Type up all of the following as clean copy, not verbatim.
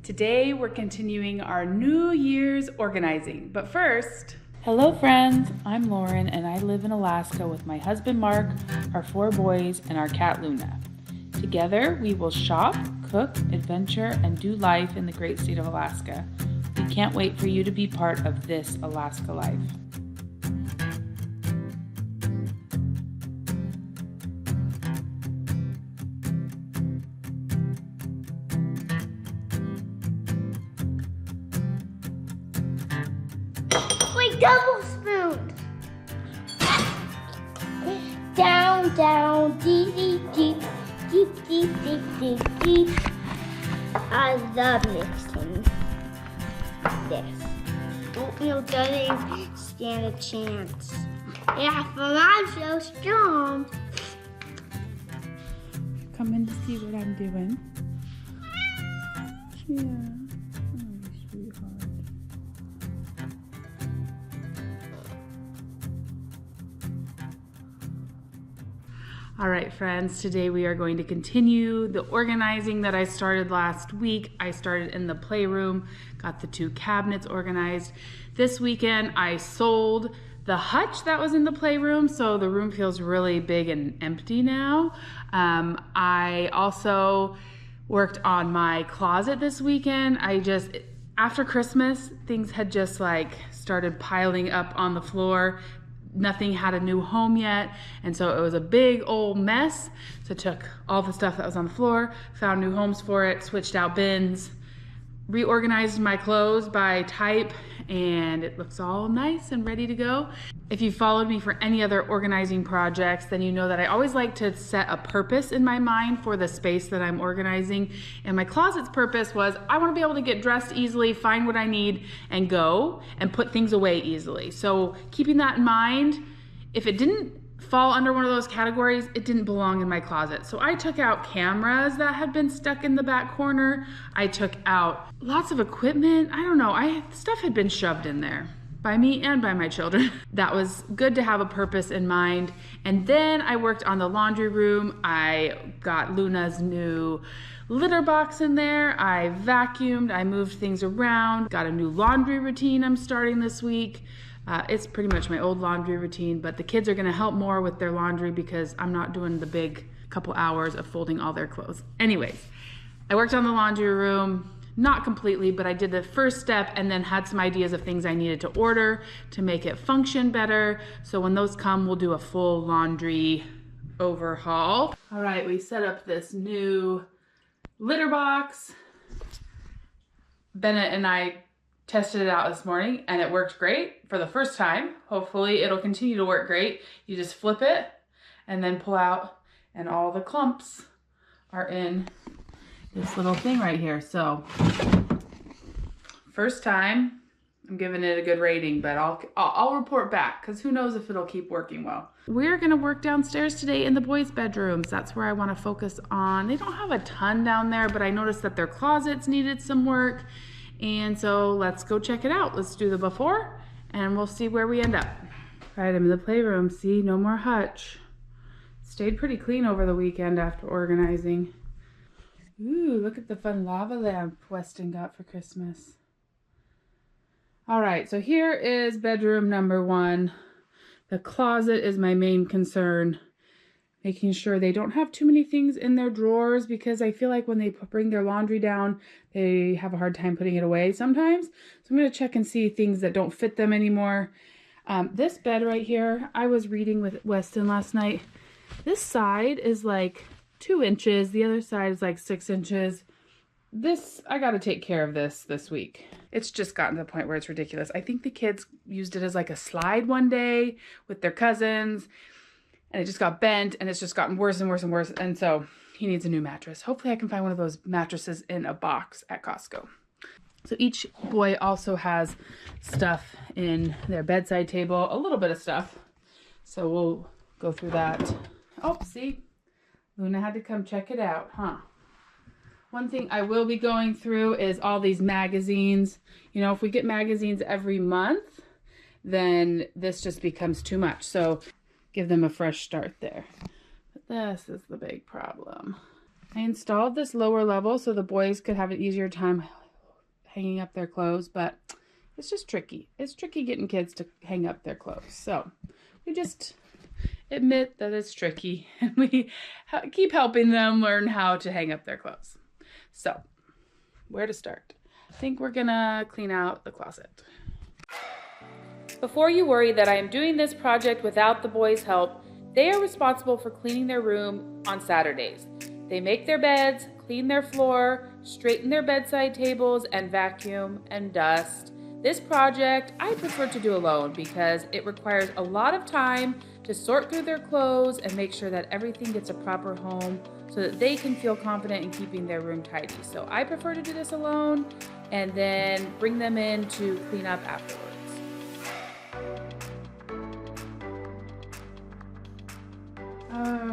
Today we're continuing our New Year's organizing, but first... Hello friends, I'm Lauren and I live in Alaska with my husband Mark, our 4 boys, and our cat Luna. Together we will shop, cook, adventure, and do life in the great state of Alaska. We can't wait for you to be part of This Alaska Life. Double spoon. Down, down, deep, deep, deep, deep, deep, deep, deep. I love mixing this. Oatmeal doesn't stand a chance. Yeah, for I'm so strong. Come in to see what I'm doing. Yeah. All right, friends, today we are going to continue the organizing that I started last week. I started in the playroom, got the 2 cabinets organized. This weekend, I sold the hutch that was in the playroom, so the room feels really big and empty now. I also worked on my closet this weekend. After Christmas, things had just started piling up on the floor. Nothing had a new home yet, and so it was a big old mess. So I took all the stuff that was on the floor, found new homes for it, switched out bins, reorganized my clothes by type, and it looks all nice and ready to go. If you followed me for any other organizing projects, then you know that I always like to set a purpose in my mind for the space that I'm organizing. And my closet's purpose was I want to be able to get dressed easily, find what I need, and go and put things away easily. So keeping that in mind, if it didn't fall under one of those categories, it didn't belong in my closet. So I took out cameras that had been stuck in the back corner. I took out lots of equipment. I don't know, stuff had been shoved in there by me and by my children. That was good to have a purpose in mind. And then I worked on the laundry room. I got Luna's new litter box in there. I vacuumed, I moved things around, got a new laundry routine I'm starting this week. It's pretty much my old laundry routine, but the kids are gonna help more with their laundry because I'm not doing the big couple hours of folding all their clothes. Anyways, I worked on the laundry room, not completely, but I did the first step and then had some ideas of things I needed to order to make it function better. So when those come, we'll do a full laundry overhaul. All right, we set up this new litter box. Bennett and I tested it out this morning and it worked great for the first time. Hopefully it'll continue to work great. You just flip it and then pull out and all the clumps are in this little thing right here. So first time, I'm giving it a good rating, but I'll report back because who knows if it'll keep working well. We're gonna work downstairs today in the boys' bedrooms. That's where I wanna focus on. They don't have a ton down there, but I noticed that their closets needed some work. And so let's go check it out. Let's do the before and we'll see where we end up. All right, I'm in the playroom. See, no more hutch. Stayed pretty clean over the weekend after organizing. Ooh, look at the fun lava lamp Weston got for Christmas. All right, so here is bedroom number 1. The closet is my main concern. Making sure they don't have too many things in their drawers because I feel like when they bring their laundry down, they have a hard time putting it away sometimes. So I'm gonna check and see things that don't fit them anymore. This bed right here, I was reading with Weston last night. This side is like 2 inches. The other side is like 6 inches. I gotta take care of this week. It's just gotten to the point where it's ridiculous. I think the kids used it as like a slide one day with their cousins. And it just got bent and it's just gotten worse and worse and worse. And so he needs a new mattress. Hopefully I can find one of those mattresses in a box at Costco. So each boy also has stuff in their bedside table, a little bit of stuff. So we'll go through that. Oh, see, Luna had to come check it out, huh? One thing I will be going through is all these magazines. You know, if we get magazines every month, then this just becomes too much. So give them a fresh start there. But this is the big problem. I installed this lower level so the boys could have an easier time hanging up their clothes, but it's just tricky. It's tricky getting kids to hang up their clothes. So we just admit that it's tricky, and we keep helping them learn how to hang up their clothes. So where to start? I think we're gonna clean out the closet. Before you worry that I am doing this project without the boys' help, they are responsible for cleaning their room on Saturdays. They make their beds, clean their floor, straighten their bedside tables, and vacuum and dust. This project I prefer to do alone because it requires a lot of time to sort through their clothes and make sure that everything gets a proper home so that they can feel confident in keeping their room tidy. So I prefer to do this alone and then bring them in to clean up afterwards.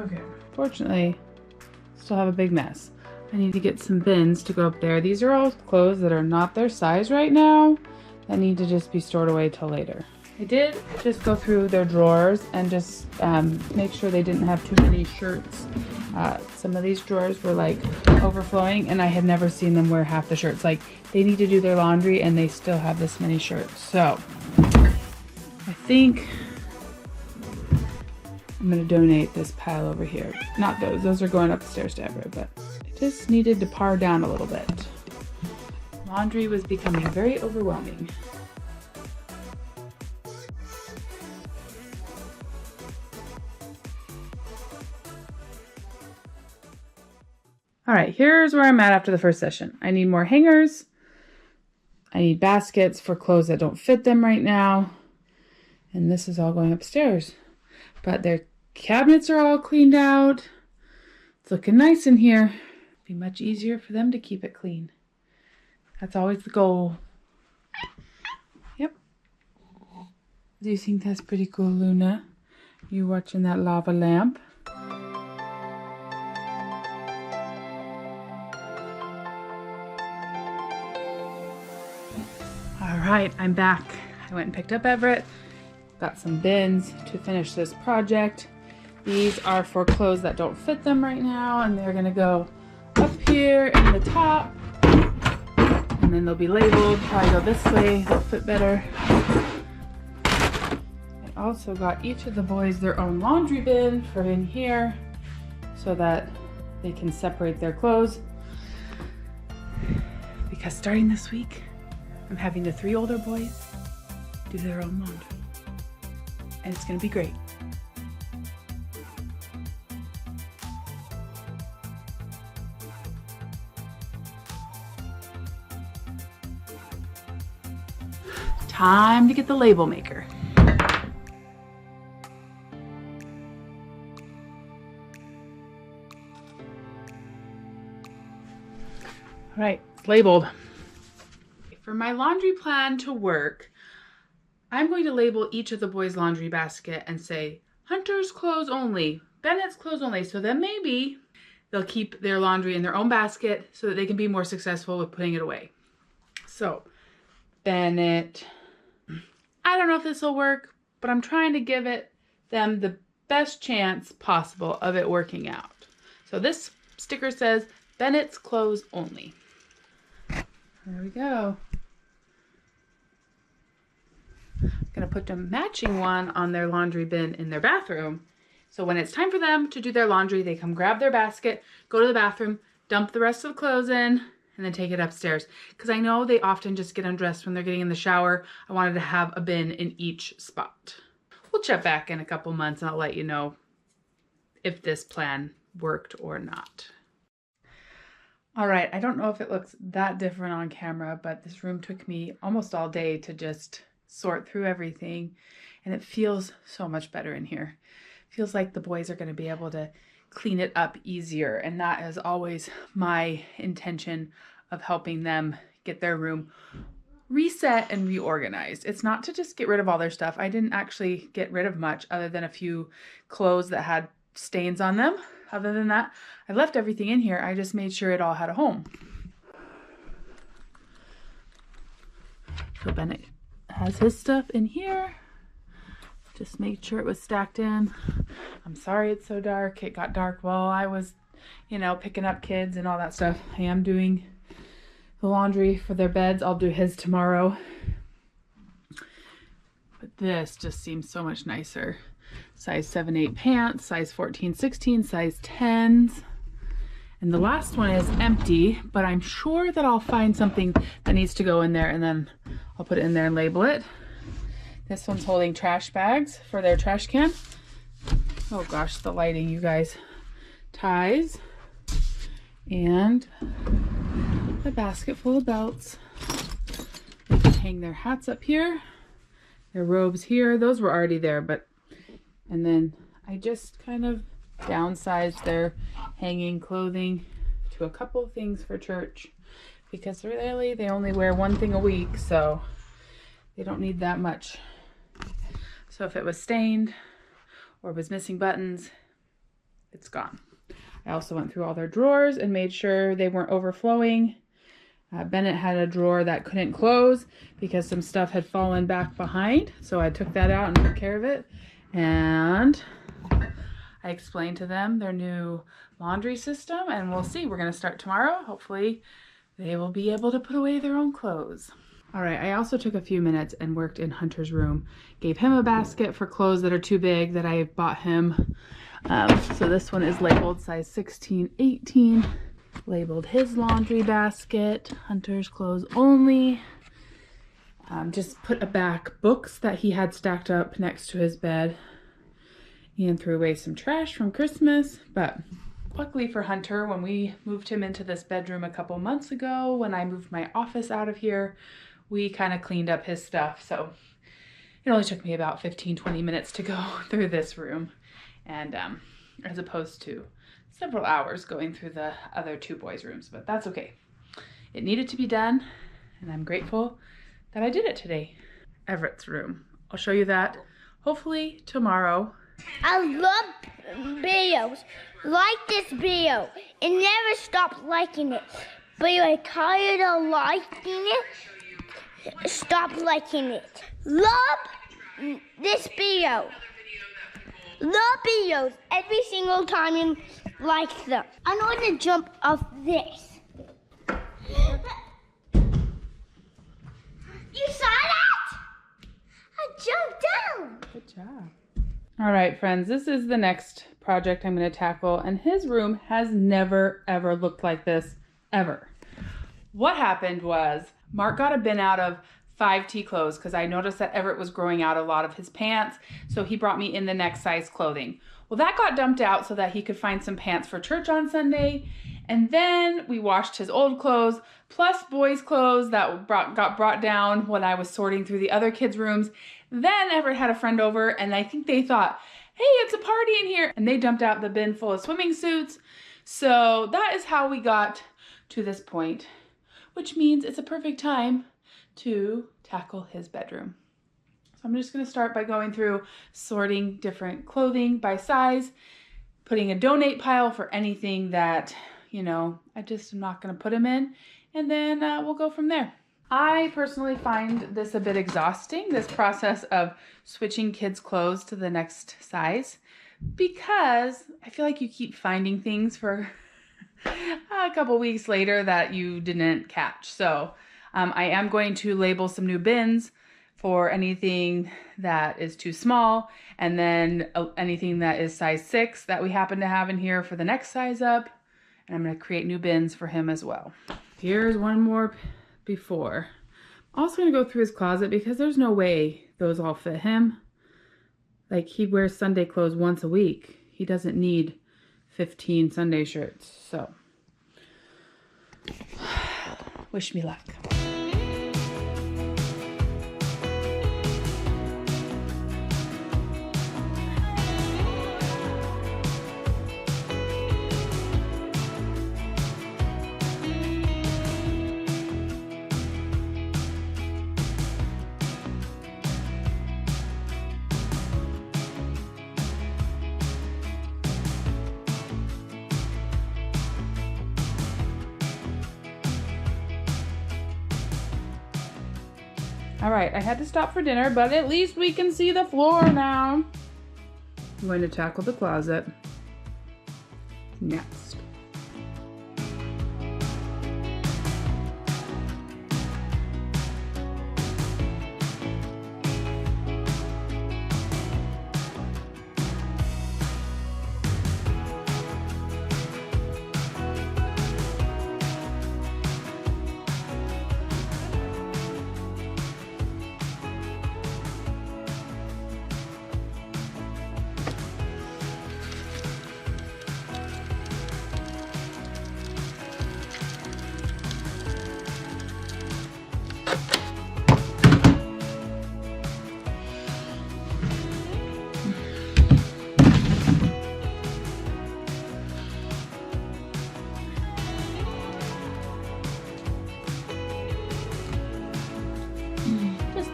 Okay, fortunately, still have a big mess. I need to get some bins to go up there. These are all clothes that are not their size right now that need to just be stored away till later. I did just go through their drawers and just make sure they didn't have too many shirts. Some of these drawers were like overflowing, and I had never seen them wear half the shirts. Like, they need to do their laundry and they still have this many shirts. So I think I'm gonna donate this pile over here. Not those, those are going up the stairs to Everett, but it just needed to par down a little bit. Laundry was becoming very overwhelming. All right, here's where I'm at after the first session. I need more hangers. I need baskets for clothes that don't fit them right now. And this is all going upstairs. But their cabinets are all cleaned out. It's looking nice in here. Be much easier for them to keep it clean. That's always the goal. Yep. Do you think that's pretty cool, Luna? You watching that lava lamp? All right, I'm back. I went and picked up Everett. Got some bins to finish this project. These are for clothes that don't fit them right now, and they're gonna go up here in the top, and then they'll be labeled. Probably go this way, they'll fit better. I also got each of the boys their own laundry bin for in here so that they can separate their clothes. Because starting this week, I'm having the 3 older boys do their own laundry. And it's gonna be great. Time to get the label maker. All right, it's labeled. For my laundry plan to work, I'm going to label each of the boys' laundry basket and say, Hunter's clothes only, Bennett's clothes only. So then maybe they'll keep their laundry in their own basket so that they can be more successful with putting it away. So Bennett, I don't know if this will work, but I'm trying to give them the best chance possible of it working out. So this sticker says, Bennett's clothes only. There we go. Gonna put the matching one on their laundry bin in their bathroom. So when it's time for them to do their laundry, they come grab their basket, go to the bathroom, dump the rest of the clothes in, and then take it upstairs. Because I know they often just get undressed when they're getting in the shower. I wanted to have a bin in each spot. We'll check back in a couple months and I'll let you know if this plan worked or not. All right, I don't know if it looks that different on camera, but this room took me almost all day to just sort through everything, and it feels so much better in here. It feels like the boys are going to be able to clean it up easier, and that is always my intention of helping them get their room reset and reorganized. It's not to just get rid of all their stuff. I didn't actually get rid of much other than a few clothes that had stains on them. Other than that, I left everything in here. I just made sure it all had a home. So Bennett has his stuff in here. Just made sure it was stacked in. I'm sorry it's so dark. It got dark while I was, picking up kids and all that stuff. I am doing the laundry for their beds. I'll do his tomorrow. But this just seems so much nicer. Size 7-8 pants, size 14-16, size 10s. And the last one is empty, but I'm sure that I'll find something that needs to go in there, and then I'll put it in there and label it. This one's holding trash bags for their trash can. Oh gosh, the lighting, you guys. Ties. And a basket full of belts. They can hang their hats up here. Their robes here. Those were already there, but... And then I just kind of downsized their hanging clothing to a couple of things for church, because really they only wear one thing a week, so they don't need that much. So if it was stained or was missing buttons, it's gone. I also went through all their drawers and made sure they weren't overflowing. Bennett had a drawer that couldn't close because some stuff had fallen back behind, so I took that out and took care of it. And I explained to them their new laundry system, and we'll see. We're going to start tomorrow. Hopefully they will be able to put away their own clothes. All right, I also took a few minutes and worked in Hunter's room. Gave him a basket for clothes that are too big that I bought him. So this one is labeled size 16-18. Labeled his laundry basket, Hunter's clothes only. Just put back books that he had stacked up next to his bed. And threw away some trash from Christmas. But luckily for Hunter, when we moved him into this bedroom a couple months ago, when I moved my office out of here, we kind of cleaned up his stuff. So it only took me about 15-20 minutes to go through this room. And as opposed to several hours going through the other two boys' rooms. But that's okay. It needed to be done, and I'm grateful that I did it today. Everett's room. I'll show you that hopefully tomorrow. I love videos. Like this video and never stop liking it. But you're tired of liking it, stop liking it. Love this video. Love videos every single time you like them. I'm going to jump off this. You saw that? I jumped down. Good job. All right, friends, this is the next project I'm going to tackle, and his room has never, ever looked like this, ever. What happened was Mark got a bin out of 5T clothes because I noticed that Everett was growing out a lot of his pants, so he brought me in the next size clothing. Well, that got dumped out so that he could find some pants for church on Sunday, and then we washed his old clothes, plus boys' clothes that got brought down when I was sorting through the other kids' rooms. Then Everett had a friend over, and I think they thought, hey, it's a party in here, and they dumped out the bin full of swimming suits. So that is how we got to this point, which means it's a perfect time to tackle his bedroom. So I'm just going to start by going through sorting different clothing by size, putting a donate pile for anything that, you know, I just am not going to put him in, and then we'll go from there. I personally find this a bit exhausting, this process of switching kids' clothes to the next size, because I feel like you keep finding things for a couple weeks later that you didn't catch. So I am going to label some new bins for anything that is too small, and then anything that is size 6 that we happen to have in here for the next size up. And I'm going to create new bins for him as well. Here's one more before. I'm also going to go through his closet because there's no way those all fit him. Like, he wears Sunday clothes once a week. He doesn't need 15 Sunday shirts. So, wish me luck. All right, I had to stop for dinner, but at least we can see the floor now. I'm going to tackle the closet next.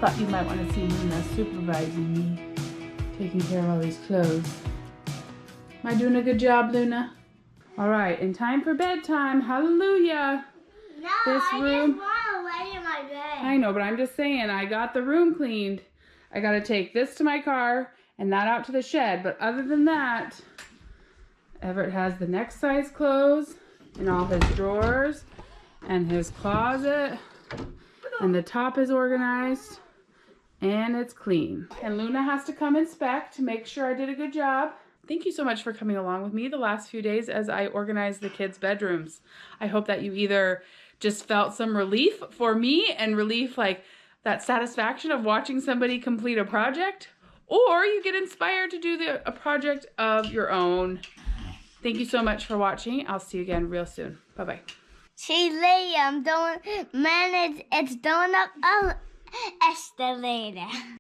just thought you might want to see Luna supervising me, taking care of all these clothes. Am I doing a good job, Luna? All right, in time for bedtime. Hallelujah. No, This I room- just want to lay in my bed. I know, but I'm just saying, I got the room cleaned. I got to take this to my car and that out to the shed. But other than that, Everett has the next size clothes in all his drawers and his closet. And the top is organized and it's clean. And Luna has to come inspect to make sure I did a good job. Thank you so much for coming along with me the last few days as I organized the kids' bedrooms. I hope that you either just felt some relief for me and relief, like that satisfaction of watching somebody complete a project, or you get inspired to do a project of your own. Thank you so much for watching. I'll see you again real soon. Bye-bye. See, Liam, don't manage, it's going up an escalator.